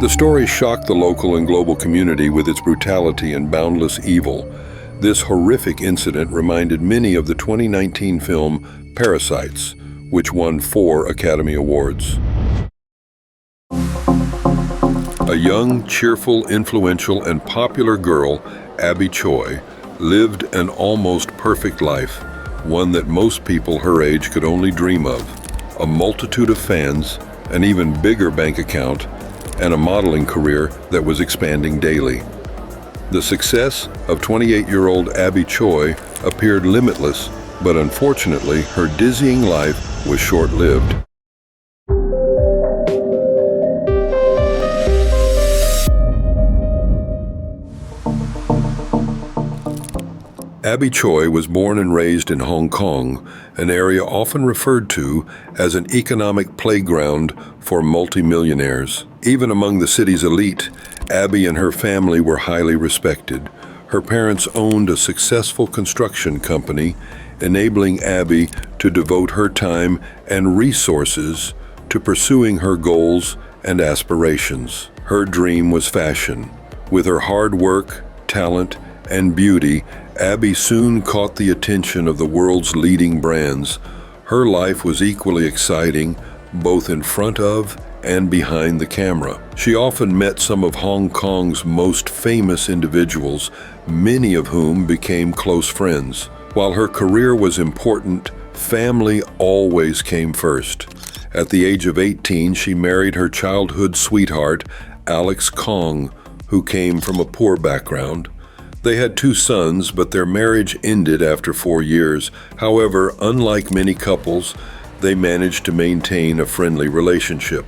The story shocked the local and global community with its brutality and boundless evil. This horrific incident reminded many of the 2019 film Parasites, which won 4 Academy Awards. A young, cheerful, influential, and popular girl, Abby Choi, lived an almost perfect life, one that most people her age could only dream of. A multitude of fans, an even bigger bank account, and a modeling career that was expanding daily. The success of 28-year-old Abby Choi appeared limitless, but unfortunately, her dizzying life was short-lived. Abby Choi was born and raised in Hong Kong, an area often referred to as an economic playground for multimillionaires. Even among the city's elite, Abby and her family were highly respected. Her parents owned a successful construction company, enabling Abby to devote her time and resources to pursuing her goals and aspirations. Her dream was fashion. With her hard work, talent, and beauty, Abby soon caught the attention of the world's leading brands. Her life was equally exciting, both in front of and behind the camera. She often met some of Hong Kong's most famous individuals, many of whom became close friends. While her career was important, family always came first. At the age of 18, she married her childhood sweetheart, Alex Kong, who came from a poor background. They had 2 sons, but their marriage ended after 4 years. However, unlike many couples, they managed to maintain a friendly relationship.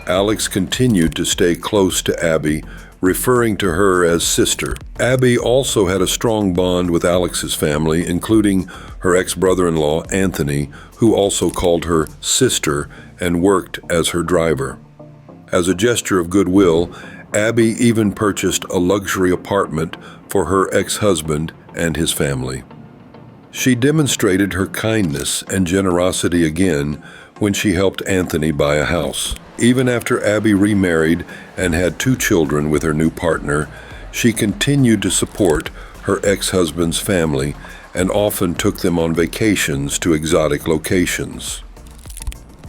Alex continued to stay close to Abby, referring to her as sister. Abby also had a strong bond with Alex's family, including her ex-brother-in-law, Anthony, who also called her sister and worked as her driver. As a gesture of goodwill, Abby even purchased a luxury apartment for her ex-husband and his family. She demonstrated her kindness and generosity again when she helped Anthony buy a house. Even after Abby remarried and had 2 children with her new partner, she continued to support her ex-husband's family and often took them on vacations to exotic locations.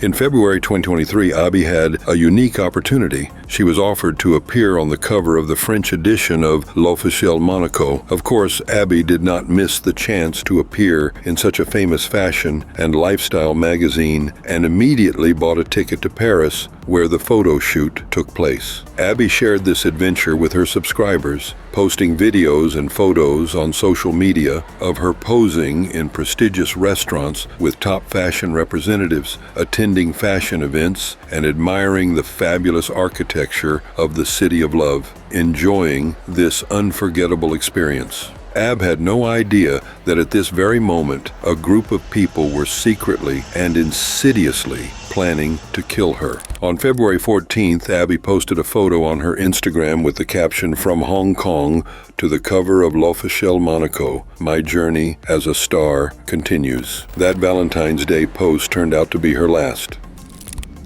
In February 2023, Abby had a unique opportunity. She was offered to appear on the cover of the French edition of L'Officiel Monaco. Of course, Abby did not miss the chance to appear in such a famous fashion and lifestyle magazine and immediately bought a ticket to Paris, where the photo shoot took place. Abby shared this adventure with her subscribers, posting videos and photos on social media of her posing in prestigious restaurants with top fashion representatives, attending fashion events, and admiring the fabulous architecture of the City of Love, enjoying this unforgettable experience. Ab had no idea that at this very moment, a group of people were secretly and insidiously planning to kill her. On February 14th, Abby posted a photo on her Instagram with the caption, "From Hong Kong to the cover of L'Officiel Monaco, my journey as a star continues." That Valentine's Day post turned out to be her last.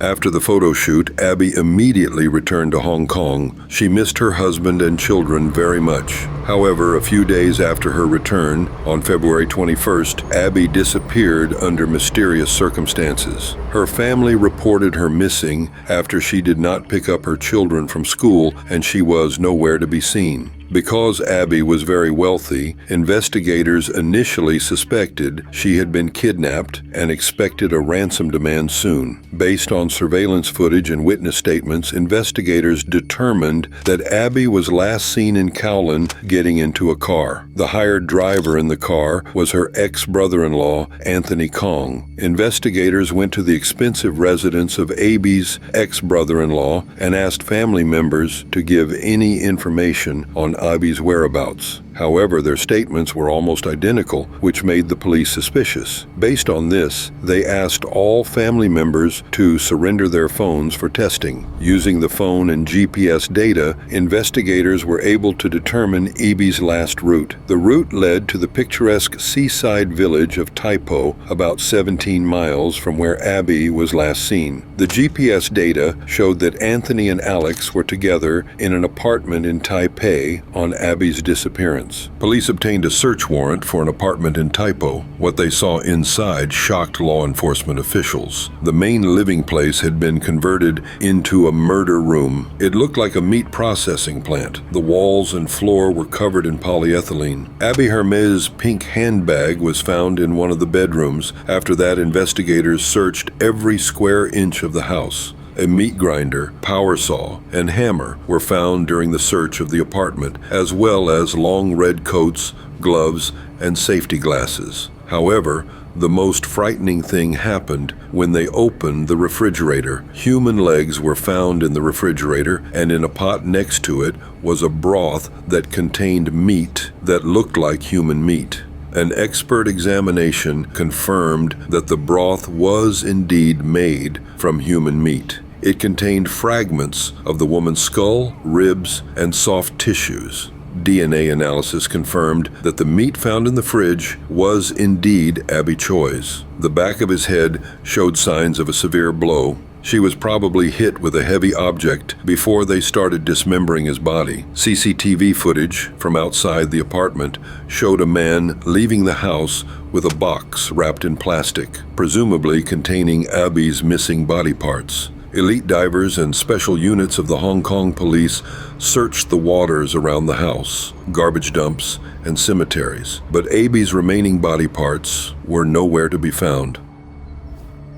After the photo shoot, Abby immediately returned to Hong Kong. She missed her husband and children very much. However, a few days after her return, on February 21st, Abby disappeared under mysterious circumstances. Her family reported her missing after she did not pick up her children from school and she was nowhere to be seen. Because Abby was very wealthy, investigators initially suspected she had been kidnapped and expected a ransom demand soon. Based on surveillance footage and witness statements, investigators determined that Abby was last seen in Kowloon getting into a car. The hired driver in the car was her ex-brother-in-law, Anthony Kong. Investigators went to the expensive residence of Abby's ex-brother-in-law and asked family members to give any information on Abby's whereabouts. However, their statements were almost identical, which made the police suspicious. Based on this, they asked all family members to surrender their phones for testing. Using the phone and GPS data, investigators were able to determine Abby's last route. The route led to the picturesque seaside village of Taipo, about 17 miles from where Abby was last seen. The GPS data showed that Anthony and Alex were together in an apartment in Taipei on Abby's disappearance. Police obtained a search warrant for an apartment in Taipo. What they saw inside shocked law enforcement officials. The main living place had been converted into a murder room. It looked like a meat processing plant. The walls and floor were covered in polyethylene. Abby Hermes' pink handbag was found in one of the bedrooms. After that, investigators searched every square inch of the house. A meat grinder, power saw, and hammer were found during the search of the apartment, as well as long red coats, gloves, and safety glasses. However, the most frightening thing happened when they opened the refrigerator. Human legs were found in the refrigerator, and in a pot next to it was a broth that contained meat that looked like human meat. An expert examination confirmed that the broth was indeed made from human meat. It contained fragments of the woman's skull, ribs, and soft tissues. DNA analysis confirmed that the meat found in the fridge was indeed Abby Choi's. The back of his head showed signs of a severe blow. She was probably hit with a heavy object before they started dismembering his body. CCTV footage from outside the apartment showed a man leaving the house with a box wrapped in plastic, presumably containing Abby's missing body parts. Elite divers and special units of the Hong Kong police searched the waters around the house, garbage dumps, and cemeteries, but Abby's remaining body parts were nowhere to be found.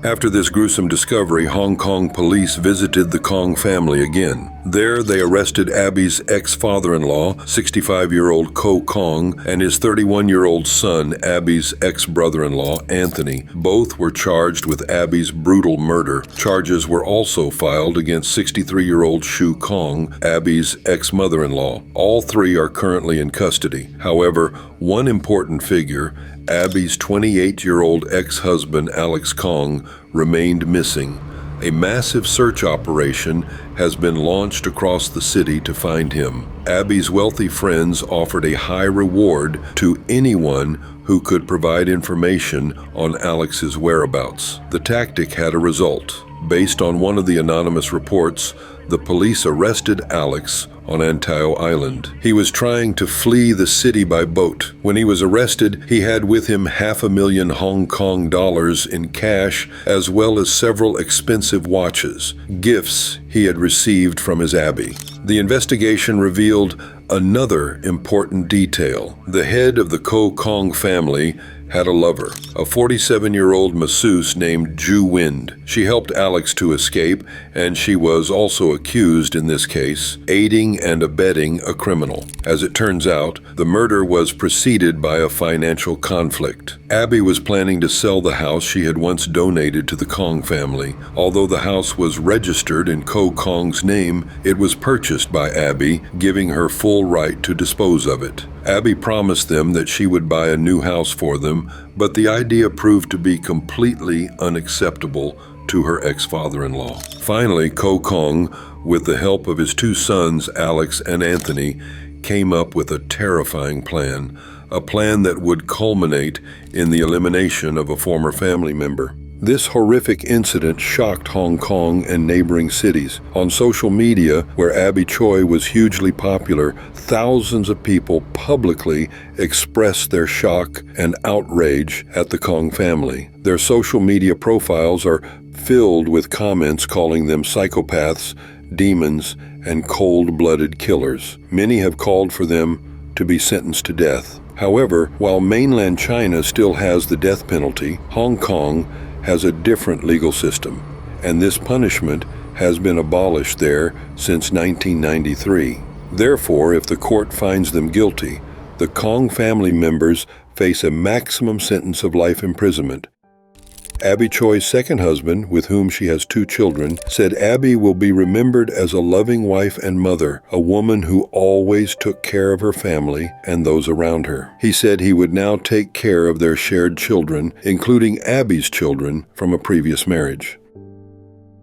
After this gruesome discovery, Hong Kong police visited the Kong family again. There, they arrested Abby's ex-father-in-law, 65-year-old Ko Kong, and his 31-year-old son, Abby's ex-brother-in-law, Anthony. Both were charged with Abby's brutal murder. Charges were also filed against 63-year-old Shu Kong, Abby's ex-mother-in-law. All three are currently in custody. However, one important figure, Abby's 28-year-old ex-husband, Alex Kong, remained missing. A massive search operation has been launched across the city to find him. Abby's wealthy friends offered a high reward to anyone who could provide information on Alex's whereabouts. The tactic had a result. Based on one of the anonymous reports, the police arrested Alex on Antao Island. He was trying to flee the city by boat. When he was arrested, he had with him $500,000 Hong Kong dollars in cash, as well as several expensive watches, gifts he had received from his Abby. The investigation revealed another important detail. The head of the Ko Kong family had a lover, a 47-year-old masseuse named Ju Wind. She helped Alex to escape, and she was also accused in this case, aiding and abetting a criminal. As it turns out, the murder was preceded by a financial conflict. Abby was planning to sell the house she had once donated to the Kong family. Although the house was registered in Ko Kong's name, it was purchased by Abby, giving her full right to dispose of it. Abby promised them that she would buy a new house for them, but the idea proved to be completely unacceptable to her ex-father-in-law. Finally, Ko Kong, with the help of his two sons, Alex and Anthony, came up with a terrifying plan, a plan that would culminate in the elimination of a former family member. This horrific incident shocked Hong Kong and neighboring cities. On social media, where Abby Choi was hugely popular, thousands of people publicly expressed their shock and outrage at the Kong family. Their social media profiles are filled with comments calling them psychopaths, demons, and cold-blooded killers. Many have called for them to be sentenced to death. However, while mainland China still has the death penalty, Hong Kong has a different legal system, and this punishment has been abolished there since 1993. Therefore, if the court finds them guilty, the Kong family members face a maximum sentence of life imprisonment. Abby Choi's second husband, with whom she has 2 children, said Abby will be remembered as a loving wife and mother, a woman who always took care of her family and those around her. He said he would now take care of their shared children, including Abby's children from a previous marriage.